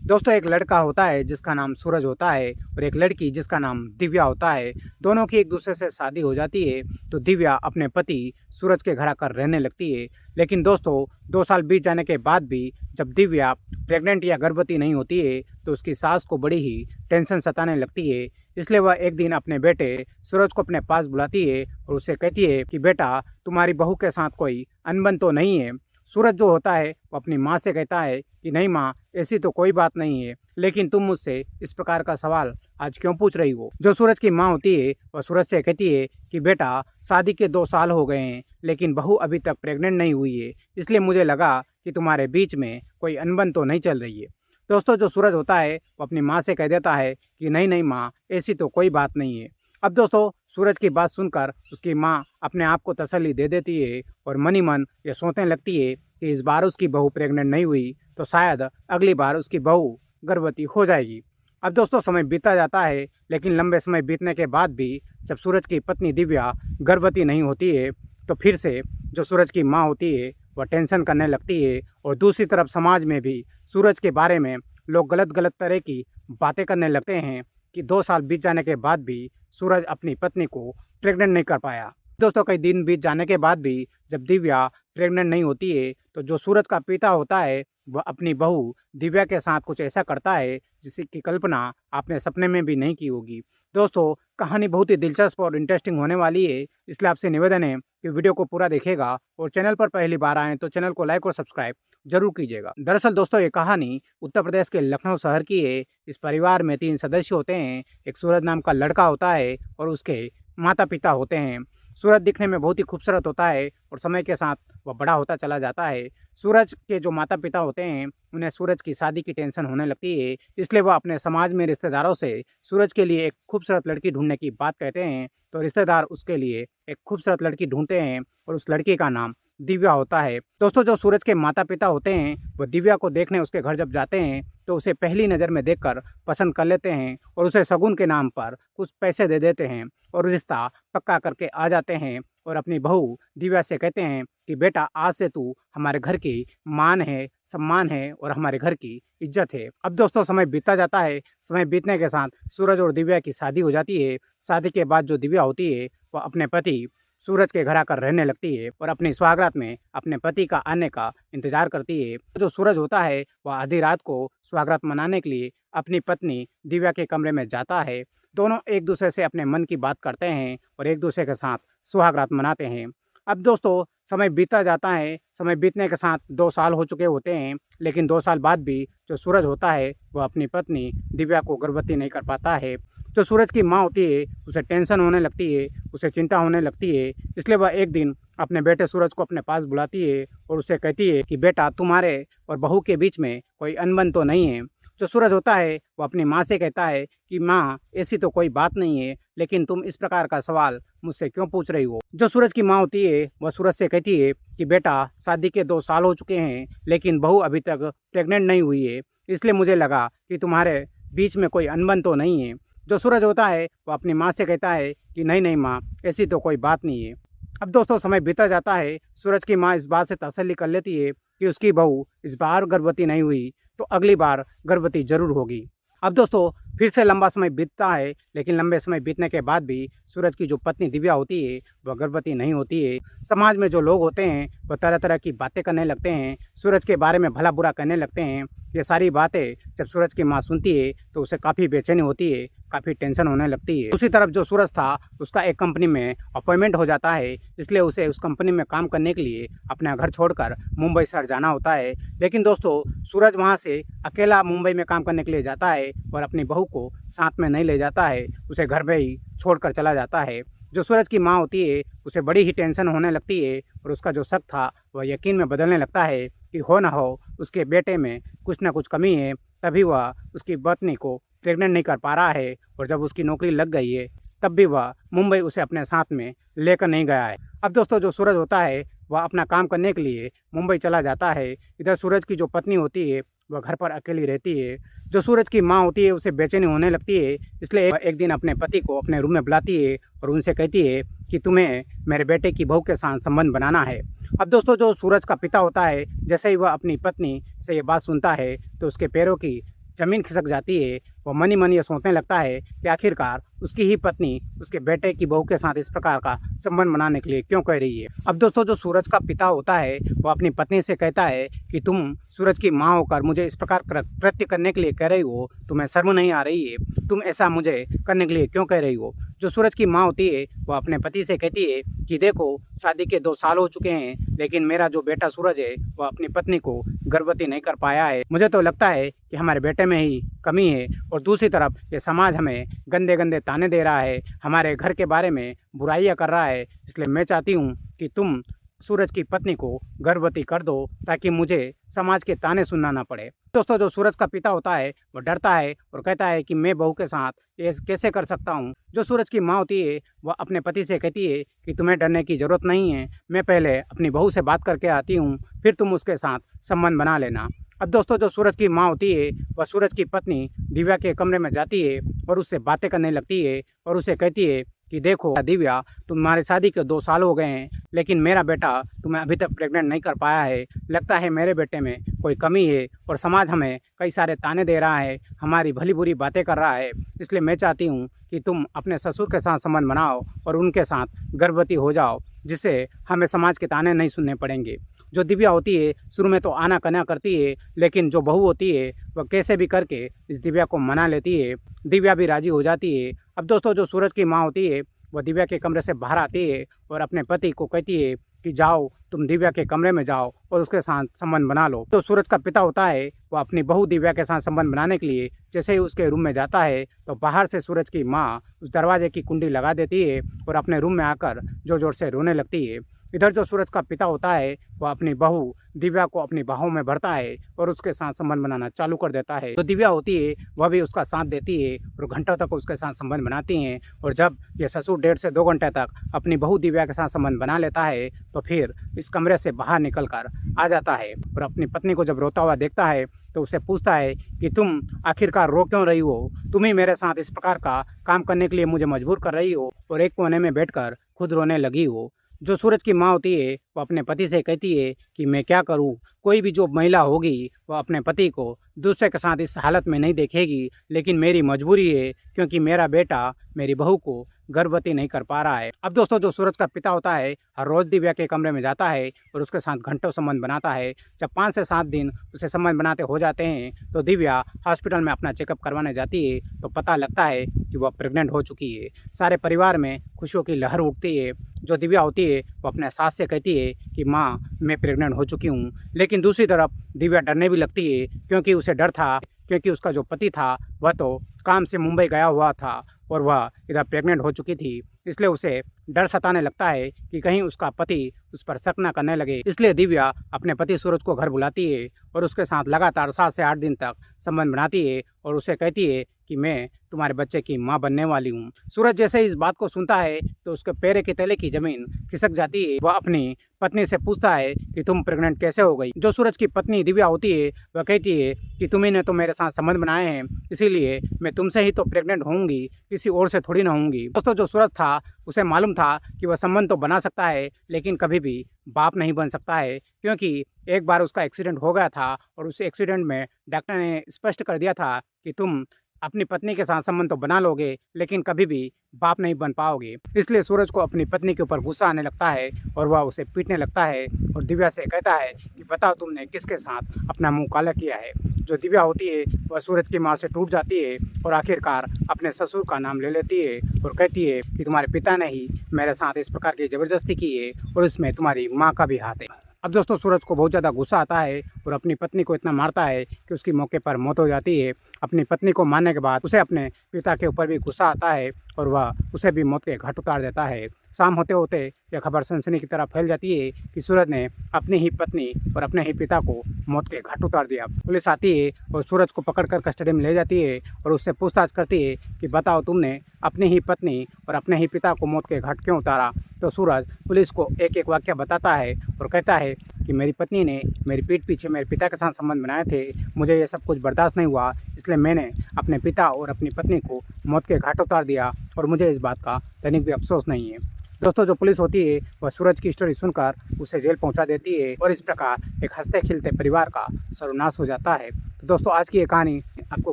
दोस्तों एक लड़का होता है जिसका नाम सूरज होता है और एक लड़की जिसका नाम दिव्या होता है। दोनों की एक दूसरे से शादी हो जाती है तो दिव्या अपने पति सूरज के घर आकर रहने लगती है। लेकिन दोस्तों 2 साल बीत जाने के बाद भी जब दिव्या प्रेग्नेंट या गर्भवती नहीं होती है तो उसकी सास को बड़ी ही टेंशन सताने लगती है। इसलिए वह एक दिन अपने बेटे सूरज को अपने पास बुलाती है और उससे कहती है कि बेटा, तुम्हारी बहू के साथ कोई अनबन तो नहीं है। सूरज जो होता है वो अपनी माँ से कहता है कि नहीं माँ, ऐसी तो कोई बात नहीं है, लेकिन तुम मुझसे इस प्रकार का सवाल आज क्यों पूछ रही हो। जो सूरज की माँ होती है वह सूरज से कहती है कि बेटा, शादी के 2 साल हो गए हैं लेकिन बहू अभी तक प्रेग्नेंट नहीं हुई है, इसलिए मुझे लगा कि तुम्हारे बीच में कोई अनबन तो नहीं चल रही है। दोस्तों जो सूरज होता है वो अपनी माँ से कह देता है कि नहीं नहीं माँ, ऐसी तो कोई बात नहीं है। अब दोस्तों सूरज की बात सुनकर उसकी माँ अपने आप को तसल्ली दे देती है और मनी मन ये सोचने लगती है कि इस बार उसकी बहू प्रेग्नेंट नहीं हुई तो शायद अगली बार उसकी बहू गर्भवती हो जाएगी। अब दोस्तों समय बीता जाता है, लेकिन लंबे समय बीतने के बाद भी जब सूरज की पत्नी दिव्या गर्भवती नहीं होती है तो फिर से जो सूरज की माँ होती है वह टेंशन करने लगती है। और दूसरी तरफ समाज में भी सूरज के बारे में लोग गलत गलत तरह की बातें करने लगते हैं कि 2 साल बीत जाने के बाद भी सूरज अपनी पत्नी को प्रेग्नेंट नहीं कर पाया। दोस्तों कई दिन बीत जाने के बाद भी जब दिव्या प्रेग्नेंट नहीं होती है तो जो सूरज का पिता होता है वह अपनी बहू दिव्या के साथ कुछ ऐसा करता है जिसकी कल्पना आपने सपने में भी नहीं की होगी। दोस्तों कहानी बहुत ही दिलचस्प और इंटरेस्टिंग होने वाली है, इसलिए आपसे निवेदन है कि वीडियो को पूरा देखिएगा और चैनल पर पहली बार आएँ तो चैनल को लाइक और सब्सक्राइब जरूर कीजिएगा। दरअसल दोस्तों ये कहानी उत्तर प्रदेश के लखनऊ शहर की है। इस परिवार में 3 सदस्य होते हैं। एक सूरज नाम का लड़का होता है और उसके माता पिता होते हैं। सूरज दिखने में बहुत ही खूबसूरत होता है और समय के साथ वह बड़ा होता चला जाता है। सूरज के जो माता पिता होते हैं उन्हें सूरज की शादी की टेंशन होने लगती है, इसलिए वह अपने समाज में रिश्तेदारों से सूरज के लिए एक खूबसूरत लड़की ढूंढने की बात कहते हैं। तो रिश्तेदार उसके लिए एक खूबसूरत लड़की ढूंढते हैं और उस लड़की का नाम दिव्या होता है। दोस्तों जो सूरज के माता पिता होते हैं वो दिव्या को देखने उसके घर जब जाते हैं तो उसे पहली नज़र में देखकर पसंद कर लेते हैं और उसे शगुन के नाम पर कुछ पैसे दे देते हैं और रिश्ता पक्का करके आ जाते हैं और अपनी बहू दिव्या से कहते हैं कि बेटा, आज से तू हमारे घर की मान है, सम्मान है और हमारे घर की इज्जत है। अब दोस्तों समय बीतता जाता है। समय बीतने के साथ सूरज और दिव्या की शादी हो जाती है। शादी के बाद जो दिव्या होती है वह अपने पति सूरज के घर आकर रहने लगती है और अपनी सुहागरात में अपने पति का आने का इंतजार करती है। जो सूरज होता है वह आधी रात को सुहागरात मनाने के लिए अपनी पत्नी दिव्या के कमरे में जाता है। दोनों एक दूसरे से अपने मन की बात करते हैं और एक दूसरे के साथ सुहागरात मनाते हैं। अब दोस्तों समय बीतता जाता है। समय बीतने के साथ 2 साल हो चुके होते हैं, लेकिन 2 साल बाद भी जो सूरज होता है वह अपनी पत्नी दिव्या को गर्भवती नहीं कर पाता है। जो सूरज की माँ होती है उसे टेंशन होने लगती है, उसे चिंता होने लगती है, इसलिए वह एक दिन अपने बेटे सूरज को अपने पास बुलाती है और उससे कहती है कि बेटा, तुम्हारे और बहू के बीच में कोई अनबन तो नहीं है। जो सूरज होता है वो अपनी माँ से कहता है कि माँ, ऐसी तो कोई बात नहीं है, लेकिन तुम इस प्रकार का सवाल मुझसे क्यों पूछ रही हो। जो सूरज की माँ होती है वह सूरज से कहती है कि बेटा, शादी के 2 साल हो चुके हैं लेकिन बहू अभी तक प्रेग्नेंट नहीं हुई है, इसलिए मुझे लगा कि तुम्हारे बीच में कोई अनबन तो नहीं है। जो सूरज होता है वह अपनी माँ से कहता है कि नहीं नहीं माँ, ऐसी तो कोई बात नहीं है। अब दोस्तों समय बीता जाता है। सूरज की माँ इस बात से तसल्ली कर लेती है कि उसकी बहू इस बार गर्भवती नहीं हुई तो अगली बार गर्भवती जरूर होगी। अब दोस्तों फिर से लंबा समय बीतता है, लेकिन लंबे समय बीतने के बाद भी सूरज की जो पत्नी दिव्या होती है वह गर्भवती नहीं होती है। समाज में जो लोग होते हैं वह तरह तरह की बातें करने लगते हैं, सूरज के बारे में भला बुरा कहने लगते हैं। ये सारी बातें जब सूरज की माँ सुनती है तो उसे काफ़ी बेचैनी होती है, काफ़ी टेंशन होने लगती है। दूसरी तरफ जो सूरज था उसका एक कंपनी में अपॉइंटमेंट हो जाता है, इसलिए उसे उस कंपनी में काम करने के लिए अपना घर छोड़कर मुंबई शहर जाना होता है। लेकिन दोस्तों सूरज वहाँ से अकेला मुंबई में काम करने के लिए जाता है और अपनी बहू को साथ में नहीं ले जाता है, उसे घर में ही छोड़कर चला जाता है। जो सूरज की माँ होती है उसे बड़ी ही टेंशन होने लगती है और उसका जो शक था वह यकीन में बदलने लगता है कि हो ना हो उसके बेटे में कुछ ना कुछ कमी है, तभी वह उसकी पत्नी को प्रेग्नेंट नहीं कर पा रहा है। और जब उसकी नौकरी लग गई है तब भी वह मुंबई उसे अपने साथ में लेकर नहीं गया है। अब दोस्तों जो सूरज होता है वह अपना काम करने के लिए मुंबई चला जाता है। इधर सूरज की जो पत्नी होती है वह घर पर अकेली रहती है। जो सूरज की माँ होती है उसे बेचैनी होने लगती है, इसलिए वह एक दिन अपने पति को अपने रूम में बुलाती है और उनसे कहती है कि तुम्हें मेरे बेटे की बहू के साथ संबंध बनाना है। अब दोस्तों जो सूरज का पिता होता है जैसे ही वह अपनी पत्नी से ये बात सुनता है तो उसके पैरों की ज़मीन खिसक जाती है। वो मन ही मन ये सोचने लगता है कि आखिरकार उसकी ही पत्नी उसके बेटे की बहू के साथ इस प्रकार का संबंध बनाने के लिए क्यों कह रही है। अब दोस्तों जो सूरज का पिता होता है वो अपनी पत्नी से कहता है कि तुम सूरज की माँ होकर मुझे इस प्रकार कृत्य करने के लिए कह रही हो, तुम्हें शर्म नहीं आ रही है, तुम ऐसा मुझे करने के लिए क्यों कह रही हो। जो सूरज की माँ होती है वो अपने पति से कहती है कि देखो शादी के 2 साल हो चुके हैं लेकिन मेरा जो बेटा सूरज है वो अपनी पत्नी को गर्भवती नहीं कर पाया है। मुझे तो लगता है कि हमारे बेटे में ही कमी है और दूसरी तरफ ये समाज हमें गंदे गंदे ताने दे रहा है, हमारे घर के बारे में बुराइयां कर रहा है। इसलिए मैं चाहती हूँ कि तुम सूरज की पत्नी को गर्भवती कर दो ताकि मुझे समाज के ताने सुनना ना पड़े। दोस्तों जो सूरज का पिता होता है वो डरता है और कहता है कि मैं बहू के साथ ये कैसे कर सकता हूँ। जो सूरज की माँ होती है वह अपने पति से कहती है कि तुम्हें डरने की ज़रूरत नहीं है, मैं पहले अपनी बहू से बात करके आती हूँ, फिर तुम उसके साथ संबंध बना लेना। अब दोस्तों जो सूरज की माँ होती है वह सूरज की पत्नी दिव्या के कमरे में जाती है और उससे बातें करने लगती है और उसे कहती है कि देखो दिव्या, तुम्हारी शादी के 2 साल हो गए हैं लेकिन मेरा बेटा तुम्हें अभी तक प्रेग्नेंट नहीं कर पाया है। लगता है मेरे बेटे में कोई कमी है और समाज हमें कई सारे ताने दे रहा है, हमारी भली बुरी बातें कर रहा है। इसलिए मैं चाहती हूँ कि तुम अपने ससुर के साथ संबंध बनाओ और उनके साथ गर्भवती हो जाओ, जिससे हमें समाज के ताने नहीं सुनने पड़ेंगे। जो दिव्या होती है शुरू में तो आना काना करती है लेकिन जो बहू होती है वह कैसे भी करके इस दिव्या को मना लेती है। दिव्या भी राजी हो जाती है। अब दोस्तों जो सूरज की माँ होती है वह दिव्या के कमरे से बाहर आती है और अपने पति को कहती है कि जाओ तुम दिव्या के कमरे में जाओ और उसके साथ संबंध बना लो। तो सूरज का पिता होता है वो अपनी बहू दिव्या के साथ संबंध बनाने के लिए जैसे ही उसके रूम में जाता है तो बाहर से सूरज की माँ उस दरवाजे की कुंडी लगा देती है और अपने रूम में आकर जोर जोर से रोने लगती है। इधर जो सूरज का पिता होता है वह अपनी बहू दिव्या को अपनी बाहों में भरता है और उसके साथ संबंध बनाना चालू कर देता है। जो दिव्या होती है वह भी उसका साथ देती है और घंटों तक उसके साथ संबंध बनाती हैं। और जब ये ससुर 1.5 से 2 घंटे तक अपनी बहू दिव्या के साथ संबंध बना लेता है तो फिर इस कमरे से बाहर निकल कर आ जाता है और अपनी पत्नी को जब रोता हुआ देखता है तो उससे पूछता है कि तुम आखिरकार रो क्यों रही हो, तुम ही मेरे साथ इस प्रकार का काम करने के लिए मुझे मजबूर कर रही हो और एक कोने में बैठकर खुद रोने लगी हो। जो सूरज की माँ होती है वो अपने पति से कहती है कि मैं क्या करूँ, कोई भी जो महिला होगी वह अपने पति को दूसरे के साथ इस हालत में नहीं देखेगी, लेकिन मेरी मजबूरी है क्योंकि मेरा बेटा मेरी बहू को गर्भवती नहीं कर पा रहा है। अब दोस्तों जो सूरज का पिता होता है हर रोज़ दिव्या के कमरे में जाता है और उसके साथ घंटों संबंध बनाता है। जब 5 से 7 दिन उसे संबंध बनाते हो जाते हैं तो दिव्या हॉस्पिटल में अपना चेकअप करवाने जाती है तो पता लगता है कि वह प्रेग्नेंट हो चुकी है। सारे परिवार में खुशियों की लहर उठती है। जो दिव्या होती है वो अपने सास से कहती है कि माँ मैं प्रेग्नेंट हो चुकी हूँ, लेकिन दूसरी तरफ दिव्या डरने भी लगती है क्योंकि उसे डर था क्योंकि उसका जो पति था वह तो काम से मुंबई गया हुआ था और वह इधर प्रेग्नेंट हो चुकी थी। इसलिए उसे डर सताने लगता है कि कहीं उसका पति उस पर शक न करने लगे। इसलिए दिव्या अपने पति सूरज को घर बुलाती है और उसके साथ लगातार 7 से 8 दिन तक संबंध बनाती है और उसे कहती है कि मैं तुम्हारे बच्चे की माँ बनने वाली हूँ। सूरज जैसे इस बात को सुनता है तो उसके पैर के तले की जमीन खिसक जाती है। वह अपनी पत्नी से पूछता है कि तुम प्रेग्नेंट कैसे हो गई। जो सूरज की पत्नी दिव्या होती है वह कहती है कि तुम्ही ने तो मेरे साथ संबंध बनाए हैं, इसीलिए मैं तुमसे ही तो प्रेग्नेंट होंगी, किसी और से थोड़ी ना होंगी। दोस्तों जो सूरज था उसे मालूम था कि वह संबंध तो बना सकता है लेकिन कभी भी बाप नहीं बन सकता है, क्योंकि एक बार उसका एक्सीडेंट हो गया था और उस एक्सीडेंट में डॉक्टर ने स्पष्ट कर दिया था कि तुम अपनी पत्नी के साथ संबंध तो बना लोगे लेकिन कभी भी बाप नहीं बन पाओगे। इसलिए सूरज को अपनी पत्नी के ऊपर गुस्सा आने लगता है और वह उसे पीटने लगता है और दिव्या से कहता है कि बताओ तुमने किसके साथ अपना मुंह काला किया है। जो दिव्या होती है वह सूरज की माँ से टूट जाती है और आखिरकार अपने ससुर का नाम ले लेती है और कहती है कि तुम्हारे पिता ने ही मेरे साथ इस प्रकार की ज़बरदस्ती की है और इसमें तुम्हारी माँ का भी हाथ है। अब दोस्तों सूरज को बहुत ज़्यादा गुस्सा आता है और अपनी पत्नी को इतना मारता है कि उसकी मौके पर मौत हो जाती है। अपनी पत्नी को मारने के बाद उसे अपने पिता के ऊपर भी गुस्सा आता है और वह उसे भी मौत के घाट उतार देता है। शाम होते होते यह खबर सनसनी की तरह फैल जाती है कि सूरज ने अपनी ही पत्नी और अपने ही पिता को मौत के घाट उतार दिया। पुलिस आती है और सूरज को पकड़कर कस्टडी में ले जाती है और उससे पूछताछ करती है कि बताओ तुमने अपनी ही पत्नी और अपने ही पिता को मौत के घाट क्यों उतारा। तो सूरज पुलिस को एक एक वाक्य बताता है और कहता है कि मेरी पत्नी ने मेरी पीठ पीछे मेरे पिता के साथ संबंध बनाए थे, मुझे ये सब कुछ बर्दाश्त नहीं हुआ, इसलिए मैंने अपने पिता और अपनी पत्नी को मौत के घाट उतार दिया और मुझे इस बात का तनिक भी अफसोस नहीं है। दोस्तों जो पुलिस होती है वह सूरज की स्टोरी सुनकर उसे जेल पहुंचा देती है और इस प्रकार एक हंसते खिलते परिवार का सर्वनाश हो जाता है। तो दोस्तों आज की ये कहानी आपको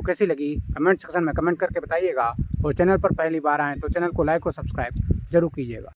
कैसी लगी कमेंट सेक्शन में कमेंट करके बताइएगा और चैनल पर पहली बार आएँ तो चैनल को लाइक और सब्सक्राइब जरूर कीजिएगा।